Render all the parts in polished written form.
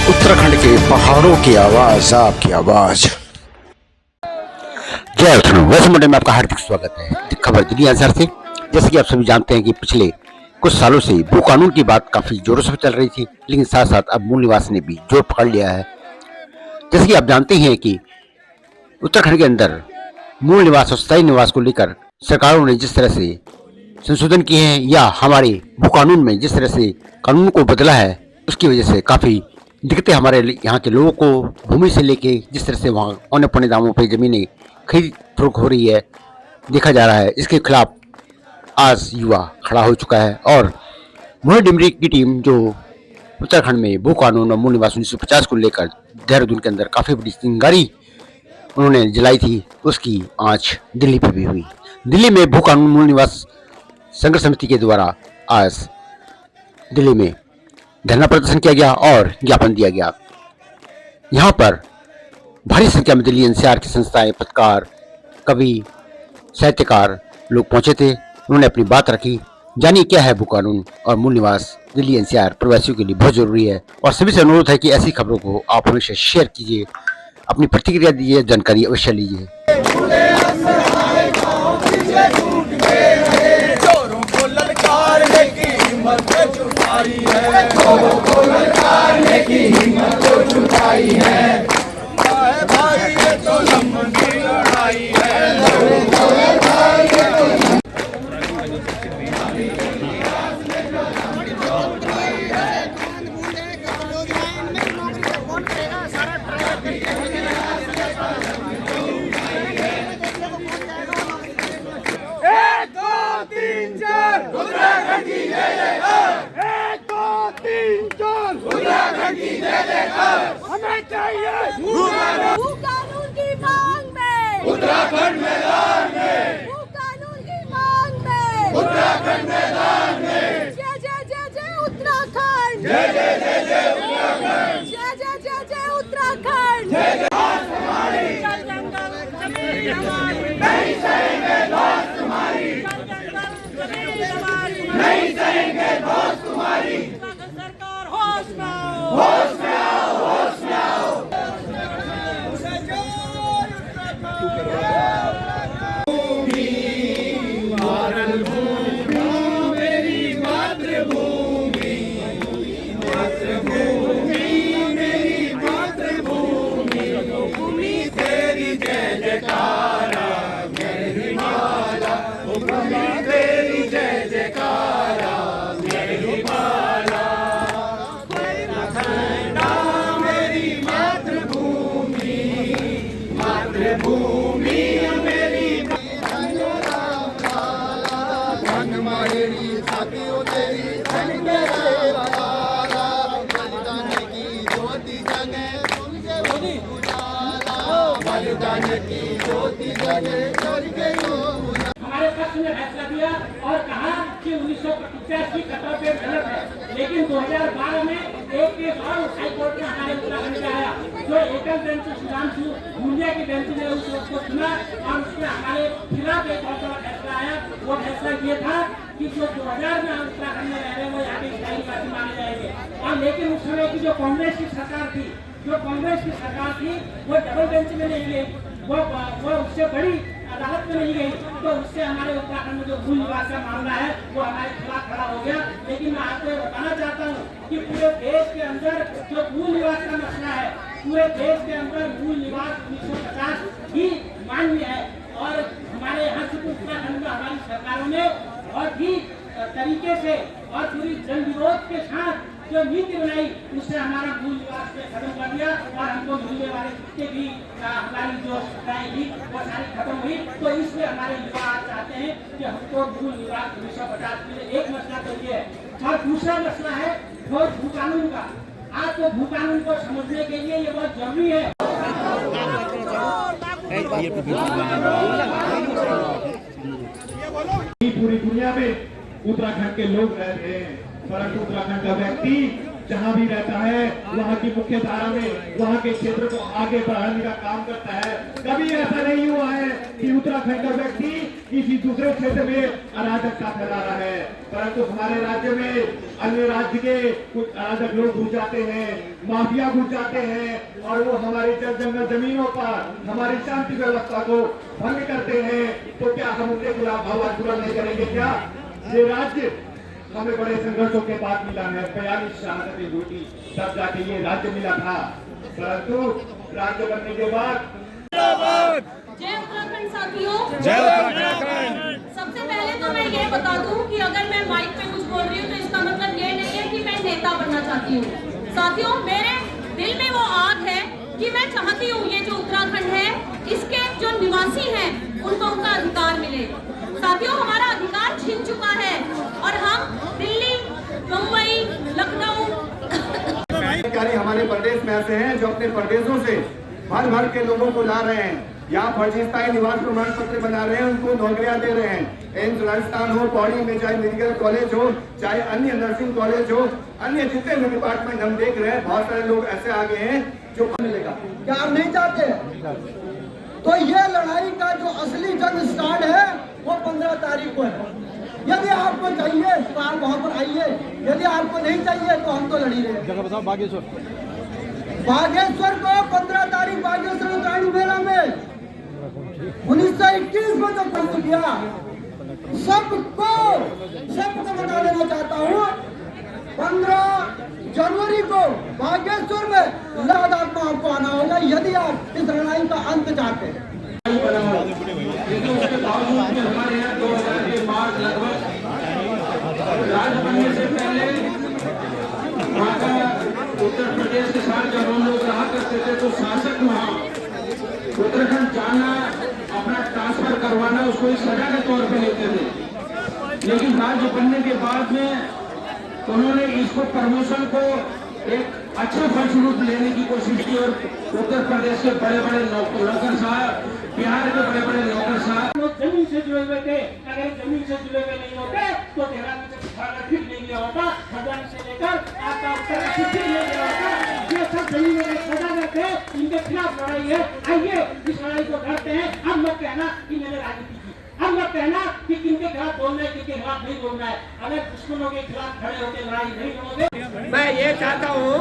उत्तराखंड के पहाड़ों की आवाज, आपकी आवाज। जय उत्तराखंड। वैसे मुंडे में आपका हार्दिक स्वागत है खबर दिल्ली अंसार से। जैसे कि आप सभी जानते हैं कि पिछले कुछ सालों से भू कानून की बात काफी जोरों से चल रही थी, लेकिन साथ साथ अब मूल निवास ने भी जोर पकड़ लिया है। जैसे कि आप जानते हैं कि उत्तराखंड के अंदर मूल निवास और स्थायी निवास को लेकर सरकारों ने जिस तरह से संशोधन किए हैं या हमारे भू कानून में जिस तरह से कानून को बदला है, उसकी वजह से काफ़ी दिक्कतें हमारे यहाँ के लोगों को भूमि से लेके जिस तरह से वहाँ औने पौने दामों पे ज़मीनें खरीद फरोख्त हो रही है, देखा जा रहा है। इसके खिलाफ आज युवा खड़ा हो चुका है और मोहित डिमरी की टीम जो उत्तराखंड में भू कानून और मूल निवास 1950 को लेकर देहरादून के अंदर काफ़ी बड़ी चिंगारी उन्होंने जलाई थी, उसकी आँच दिल्ली पर भी हुई। दिल्ली में भू कानून मूल निवास संघर्ष समिति के द्वारा आज दिल्ली में धरना प्रदर्शन किया गया और ज्ञापन दिया गया। यहाँ पर भारी संख्या में दिल्ली एनसीआर की संस्थाएं, पत्रकार, कवि, साहित्यकार लोग पहुंचे थे। उन्होंने अपनी बात रखी। जानिए क्या है भू कानून और मूल निवास दिल्ली एनसीआर प्रवासियों के लिए बहुत जरूरी है, और सभी से अनुरोध है कि ऐसी खबरों को आप हमेशा शेयर कीजिए, अपनी प्रतिक्रिया दीजिए, जानकारी अवश्य लीजिए। उत्तराखंड की जय जयकार। 1 2 3 4 उत्तराखंड की जय जयकार। हमें चाहिए भू कानून की मांग में उत्तराखंड मैदान में, भू कानून की मांग में उत्तराखंड मैदान में। जय जय जय जय उत्तराखंड, जय जय जय जय उत्तराखंड, जय जय जय जय उत्तराखंड। जय जय हमारी जंगल जमीन हमारी, नहीं सहेंगे दोस्त तुम्हारी, नहीं सहेंगे दोस्त तुम्हारी। सरकार होश में आओ, होश में आओ, होश में आओ। मातृभूमि मेरी मातृभूमि, मातृभूमि मेरी मातृभूमि, भूमि तेरी जय जयकारा मेरी माला, भूमि तेरी जय जयकारा मेरी माला। मेरी मातृभूमि, मातृभूमि मेरी धन मेरी साथियों तेरी धन मेरा तारा, बलिदान की ज्योति जगे उनके उजाला, बलिदान की ज्योति जगे उनके उजाला। हमारे पक्ष में फैसला दिया और कहा कि 1950 की कटौती पे गलत है, लेकिन 2012 में एक केस और हाई कोर्ट में हमारे उत्तराखंड में आया, जो एकल बेंच सुधांशु मुंडिया की बेंच ने उसको सुना और उसमें हमारे खिलाफ एक बहुत बड़ा फैसला आया। वो फैसला ये था कि जो 2000 में हम उत्तराखंड में रह रहे हैं वो यहाँ के स्थायी निवासी माने जाएंगे। और लेकिन उस समय की जो कांग्रेस की सरकार थी, वो डबल बेंच में नहीं गई, वो उससे बड़ी अदालत में नहीं गई, तो उससे हमारे उत्तराखंड में जो मूल निवास का मामला है वो हमारे खिलाफ खड़ा हो गया। लेकिन मैं आपको बताना चाहता हूँ कि पूरे देश के अंदर जो मूल निवास का मसला है, पूरे देश के अंदर मूल निवास 1950 ही मान्य है। और हमारे यहाँ से उत्तराखंड में हमारी सरकारों ने बहुत ही तरीके से और पूरी जन विरोध के साथ जो नीति बनाई, उससे हमारा मूल निवास पे खत्म कर दिया और हमको मिलने वाले जितने भी हमारी जो सुविधाएं थी वो सारी खत्म हुई। तो इसलिए हमारे युवा आज चाहते हैं कि हमको मूल निवास 1950 मिले। एक मसला तो ये है और दूसरा मसला है वो भू कानून का। आज तो भू कानून को समझने के लिए ये बहुत जरूरी है। पूरी दुनिया में उत्तराखंड के लोग रह रहे हैं, परंतु उत्तराखंड का व्यक्ति जहाँ भी रहता है वहाँ की मुख्य धारा में वहाँ के क्षेत्र को आगे बढ़ाने का काम करता है। कभी ऐसा नहीं हुआ है कि उत्तराखंड का व्यक्ति किसी दूसरे क्षेत्र में अराजकता फैला रहा है, परंतु हमारे राज्य में अन्य राज्य के कुछ अराजक लोग घुस जाते हैं, माफिया घुस जाते हैं और वो हमारी जंगल जमीनों पर हमारी शांति व्यवस्था को भंग करते हैं। तो क्या हम उनके खिलाफ आवाज बुलंद नहीं करेंगे? क्या ये राज्य हमें बड़े संघर्षों के बाद मिला है, 42 शहादतें झूठी तब जाके ये राज्य मिला था, परंतु राज्य बनने के बाद जय उत्तराखंड साथियों, जय उत्तराखंड। सबसे पहले तो मैं ये बता दूं कि अगर मैं माइक पे कुछ बोल रही हूँ तो इसका मतलब ये नहीं है कि मैं नेता बनना चाहती हूँ। साथियों, मेरे दिल में वो आग है कि मैं चाहती हूँ ये जो उत्तराखंड है इसके जो निवासी हैं उनको उनका अधिकार मिले। साथियों, हमारा अधिकार छिन चुका है और हम दिल्ली, मुंबई, लखनऊ अधिकारी हमारे प्रदेश में ऐसे हैं जो अपने प्रदेशों से भर भर के लोगों को ला रहे हैं, यहाँ फर्जी स्थायी निवास प्रमाण पत्र बना रहे हैं, उनको नौकरियां दे रहे हैं। एम्स राजस्थान हो, पौड़ी में चाहे मेडिकल कॉलेज हो, चाहे अन्य नर्सिंग कॉलेज हो, अन्य जितने भी डिपार्टमेंट हम देख रहे हैं, बहुत सारे लोग ऐसे आ गए हैं जो मिलेगा। क्या आप नहीं चाहते? तो ये लड़ाई का जो असली जंग स्टार्ट है वो 15 तारीख को है। यदि आपको चाहिए तो आप वहाँ पर आइए, यदि आपको नहीं चाहिए तो हम तो लड़ी रहे। जगह बताओ। बागेश्वर को 15 तारीख बागेश्वर उत्तरायणी मेला में 1921 में जो बंद किया, सबको बता देना चाहता हूँ, 15 जनवरी को बागेश्वर में लद्दाख में आपको आना होगा यदि आप इस लड़ाई का अंत चाहते हैं। उसके बावजूद भी हमारे यहाँ 2000 के बाद लगभग राज्य बनने से पहले वहाँ का उत्तर प्रदेश के साथ जब हम लोग रहा करते थे तो शासक वहाँ उत्तराखंड जाना, अपना ट्रांसफर करवाना उसको एक सजा के तौर पे लेते थे। लेकिन राज्य बनने के बाद में उन्होंने इसको प्रमोशन को एक अच्छे फलस्वरूप लेने की कोशिश की और उत्तर प्रदेश के बड़े बड़े नौकर साहब, बिहार के बड़े बड़े नौकर साहब लोग जमीन से जुड़े हुए थे। अगर जमीन से जुड़े हुए नहीं होते तो देहरादून से फिर नहीं लिया होता, खजान से लेकर आपका उत्तर फिर ले लिया होता। ये सब जमीन में सजा थे, इनके खिलाफ लड़ाई है। आइए इस लड़ाई को लड़ते हैं। अब मत कहना कि मैंने राजनीति की, अब मत कहना कि किनके खिलाफ बोलना है, किनके खिलाफ नहीं बोलना है। अगर दुश्मनों के खिलाफ खड़े होकर लड़ाई नहीं लड़ोगे। मैं ये चाहता हूँ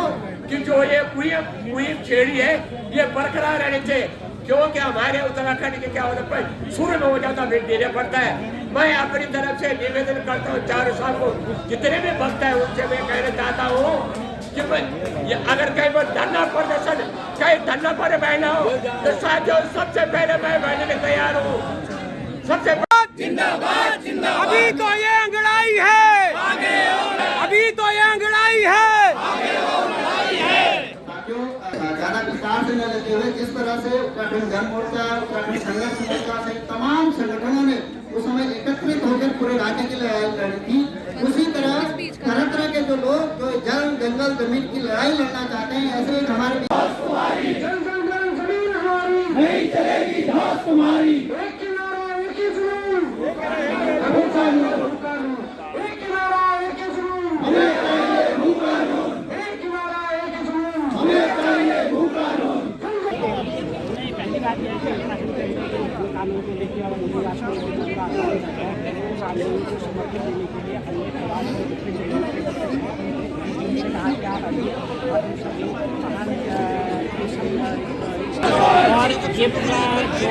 कि जो ये मुहिम छेड़ी है ये बरकरार रहनी चाहिए, क्योंकि हमारे उत्तराखंड के क्या होता है शुरू में हो जाता भेज देना पड़ता है। मैं अपनी तरफ से निवेदन करता हूँ चारों साल को जितने भी भक्त है उनसे मैं कहना चाहता हूँ कि अगर कहीं पर धरना प्रदर्शन कहीं धरना पर बैठना हो तो साथियों सबसे पहले मैं बैठने के तैयार हूँ। सबसे जिंदाबाद जिंदाबाद। अभी तो ये अंगड़ाई है, अभी तो ये अंगड़ाई है। ज्यादा विस्तार से न लेते हुए जिस तरह से उत्तराखंड जन मोर्चा, उत्तराखंड संघर्ष मोर्चा से तमाम संगठनों ने उस समय एकत्रित होकर पूरे राज्य की लड़ाई लड़ी थी, उसी तरह तरह के जो लोग जो जल जंगल जमीन की लड़ाई लड़ना चाहते हैं, ऐसे हमारे जमीन हमारी नहीं चलेगी, घास तुम्हारी। एक किनारा एक ही जुनून, एक किनारा एक ही जुनून, हमें चाहिए भू कानून। एक किनारा एक ही जुनून, हमें चाहिए भू कानून। पहली बात यह है कि कानून को लेकर और मुझे राष्ट्र उस आंदोलन को समर्थन देने के लिए अन्य समाज में जिनसे कहा कि आप आइए और उन सभी और ये पूरा जो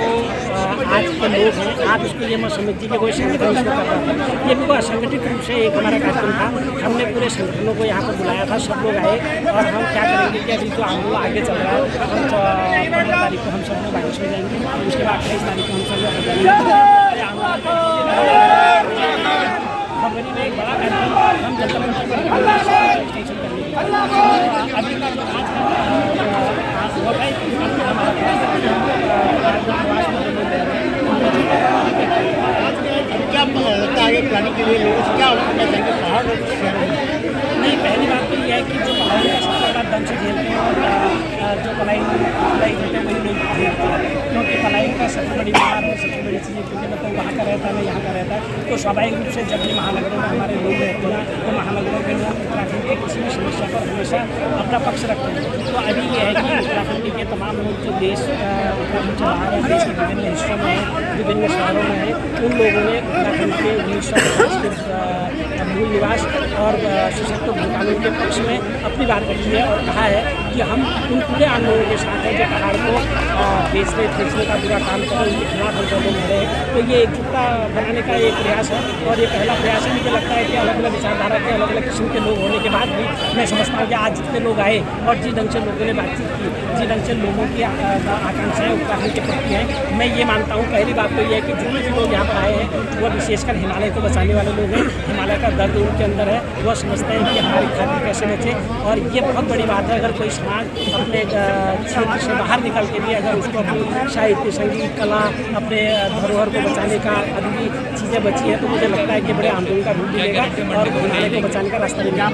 आज के लोग हैं, आप इसको ये मत समझिए कि कोई संगठन शुरू कर रहा था, ये बिल्कुल असंगठित रूप से एक हमारा कार्यक्रम था। हमने पूरे संगठनों को यहाँ पर बुलाया था, सब लोग आए और हम क्या करेंगे कि अभी जो आंदोलन आगे चल रहा है, हम 15 तारीख को हम सब लोग बारिश हो जाएंगे, उसके बाद 28 तारीख को हम सब लोग फरवरी में एक बड़ा कार्यक्रम हम जनता मंच स्टेशन करने अभी का जो आज हुआ है क्या लगता है प्लानिंग के लिए लोगों से क्या करना चाहिए पहाड़ नहीं? पहली बात तो यह है कि जो पहाड़ी का सबसे बड़ा दम से झेलते हैं और जो पलाई होते हैं वही लोग झेलते हैं, क्योंकि पलाई का सबसे बड़ी बीमार है, सबसे बड़ी चीज़ है, क्योंकि मतलब वहाँ का रहता है ना यहाँ का रहता है, तो स्वाभाविक रूप से जब भी महानगरों में हमारे लोग रहते हैं तो महानगरों के लोग उत्तराखंड के किसी भी समस्या पर हमेशा अपना पक्ष रखते हैं। तो अभी ये है कि उत्तराखंड के तमाम लोग जो देश उत्तराखंड चला रहे हैं, देश के विभिन्न हिस्सों में हैं, विभिन्न शहरों में हैं, उन लोगों ने उत्तराखंड के 1950 के मूल निवास और सशक्त भू कानून के पक्ष में अपनी बात रखी है और कहा है कि हम उन पूरे आम लोगों के साथ हैं जो पहाड़ को बेचने खींचने का बुरा काम कर रहे हैं, उनके खिलाफ हम चल रहे हैं। तो ये एकजुटता बनाने का एक प्रयास है और ये पहला प्रयास है। मुझे लगता है कि अलग अलग विचारधारा के अलग अलग किस्म के लोग होने के बाद भी मैं समझता हूँ कि आज जितने लोग आए और जिस ढंग से लोगों ने बातचीत की, जिस ढंग से लोगों की आकांक्षाएँ उत्तराखंड के प्रति हैं, मैं ये मानता हूँ पहली बात तो ये है कि जितने भी लोग यहाँ पर आए हैं वह विशेषकर हिमालय को बचाने वाले लोग हैं। हिमालय का दर्द उनके अंदर है, वह समझते हैं कि हमारी खातिर कैसे बचे। और ये बहुत बड़ी बात है अगर कोई समाज अपने क्षेत्र से बाहर निकल के भी अगर उसको अपनी साहित्य, संगीत, कला, अपने धरोहर को बचाने का अभी भी चीज़ें बची है, तो मुझे लगता है कि बड़े आंदोलन का रूप मिलेगा और हिमालय को बचाने का रास्ता मिलेगा।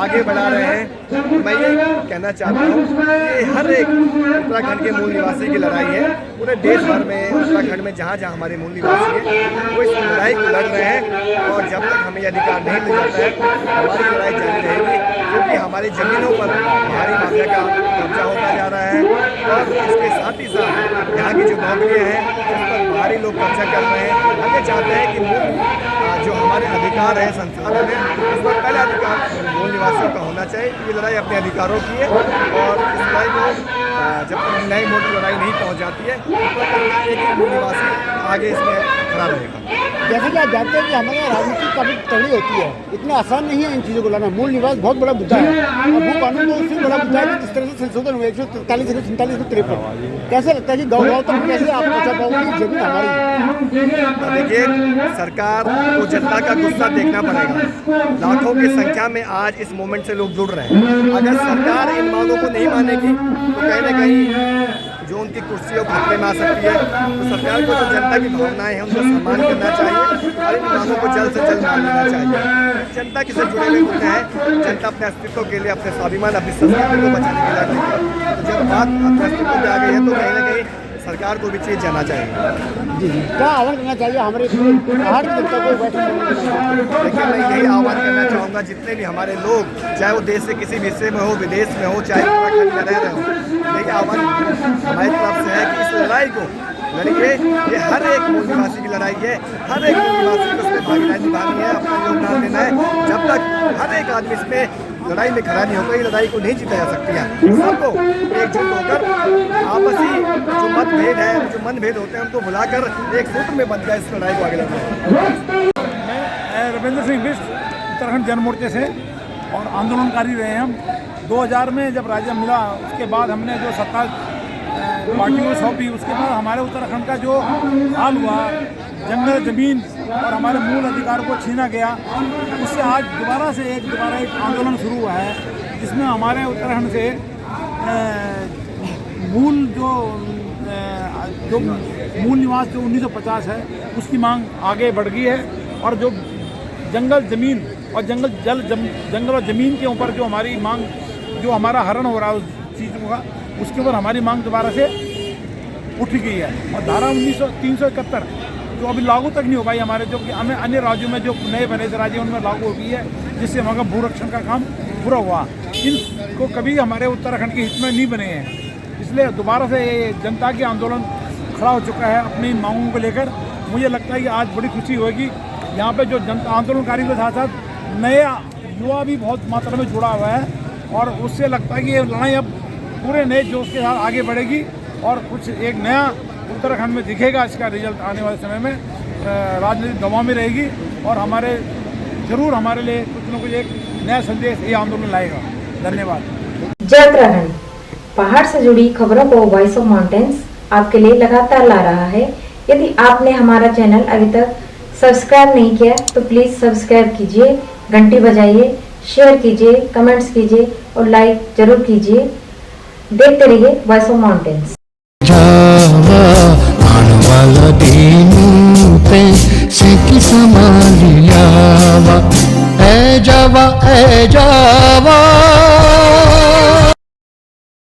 आगे बढ़ा रहे हैं। मैं ये कहना चाहता हूँ कि हर एक उत्तराखंड के मूल निवासी की लड़ाई है। पूरे देश भर में उत्तराखंड में जहाँ जहाँ हमारे मूल निवासी हैं वो इस लड़ाई को लड़ रहे हैं और जब तक हमें अधिकार नहीं मिल जाता है हमारी लड़ाई जारी रहेगी, क्योंकि हमारी ज़मीनों पर भारी माफिया का कब्जा होता जा रहा है और इसके साथ ही साथ यहाँ की जो नौकरियाँ हैं उस पर भारी लोग कब्जा कर रहे हैं। हम ये चाहते हैं कि जो हमारे अधिकार है, संसाधन है, उस पर पहले अधिकार मूल निवासियों का होना चाहिए। ये लड़ाई अपने अधिकारों की है और इस लड़ाई को जब तक नई मोटी लड़ाई नहीं पहुँच जाती है तब तक एक मूल निवासी आगे इसमें खड़ा रहेगा। जैसे कि आप जानते हैं कि हमारे यहाँ राजनीति काफ़ी तगड़ी होती है, इतना आसान नहीं है इन चीज़ों को लाना। मूल निवास बहुत बड़ा मुद्दा है और भू कानून तो उससे बड़ा मुद्दा है कि जिस तरह से संशोधन हुआ 143, 147, 153, कैसे लगता है कि गाँव गाँव तक कैसे आप पहुँचा पाओगे? जमीन हमारी है। देखिए, सरकार को जनता का गुस्सा देखना पड़ेगा। लाखों की संख्या में आज इस मूवमेंट से लोग जुड़ रहे हैं। अगर सरकार इन मांगों को नहीं मानेगी तो कहीं ना कहीं जो उनकी कुर्सी है खतरे में आ सकती है। तो सरकार को जो जनता की भावनाएं हैं उनका सम्मान करना चाहिए और इन मांगों को जल्द से जल्द मान लेना चाहिए। जनता के साथ जुड़े हुए होते हैं, जनता अपने अस्तित्व के लिए, अपने स्वाभिमान, अपनी संस्कृति को बचाने के लिए लड़ती है। तो जब बात अपने अस्तित्व पे आ गई है तो कहीं ना कहीं सरकार को भी चीज़ जाना चाहिए। जी क्या आह्वान करना चाहिए हमारे पहाड़ की जनता को? देखिए, मैं यही आह्वान करना चाहूँगा जितने भी हमारे लोग, चाहे वो देश से किसी भी हिस्से में हो, विदेश में हो, चाहे उत्तराखंड में रह रहे हो, यही आह्वान हमारी तरफ से है कि इस लड़ाई को लड़िए। ये हर एक मूल निवासी की लड़ाई है, हर एक मूल निवासी को उसमें भागीदारी निभानी है, अपना योगदान देना है। जब तक हर एक आदमी इसमें लड़ाई में खड़ा नहीं होगा ये लड़ाई को नहीं जीता जा सकती है। सबको एकजुट होकर आपसी जो मतभेद है, जो मनभेद होते हैं, उनको भुलाकर एक सूत्र में बंधकर इस लड़ाई को आगे लड़ना। मैं रविंद्र सिंह बिष्ट उत्तराखंड जन मोर्चे से और आंदोलनकारी रहे हम। 2000 में जब राज्य मिला उसके बाद हमने जो सत्ता पार्टियों को सौंपी, उसके बाद हमारे उत्तराखंड का जो हाल हुआ, जंगल ज़मीन और हमारे मूल अधिकारों को छीना गया, उससे आज दोबारा एक आंदोलन शुरू हुआ है जिसमें हमारे उत्तराखंड से मूल मूल निवास जो 1950 है उसकी मांग आगे बढ़ गई है और जो जंगल ज़मीन और जंगल और ज़मीन के ऊपर जो हमारी मांग, जो हमारा हरण हो रहा है उस चीज़ों का, उसके ऊपर हमारी मांग दोबारा से उठ गई है। और धारा 371 जो अभी लागू तक नहीं हो पाई हमारे, जो कि हमें अन्य राज्यों में जो नए बने थे राज्य उनमें लागू हो गई है, जिससे वहाँ का भूरक्षण का काम पूरा हुआ। इनको कभी हमारे उत्तराखंड के हित में नहीं बने हैं, इसलिए दोबारा से ये जनता के आंदोलन खड़ा हो चुका है अपनी मांगों को लेकर। मुझे लगता है कि आज बड़ी खुशी होगी यहाँ पे जो जनता आंदोलनकारी के साथ साथ नया युवा भी बहुत मात्रा में जुड़ा हुआ है और उससे लगता है कि ये लड़ाई अब पूरे नए जोश के साथ आगे बढ़ेगी और कुछ एक नया उत्तराखंड में दिखेगा। इसका रिजल्ट आने वाले समय में राजनीतिक दबाव में रहेगी और जरूर हमारे लिए कुछ न कुछ एक नया संदेश ये आंदोलन लाएगा। धन्यवाद। जय उत्तराखंड, पहाड़ से जुड़ी खबरों को वॉइस ऑफ माउंटेन्स आपके लिए लगातार ला रहा है। यदि आपने हमारा चैनल अभी तक सब्सक्राइब नहीं किया तो प्लीज सब्सक्राइब कीजिए, घंटी बजाइए, शेयर कीजिए, कमेंट्स कीजिए और लाइक जरूर कीजिए। देखते रहिए वॉइस ऑफ माउंटेन्स। वाला दीनू पे से की समालियावा ए जावा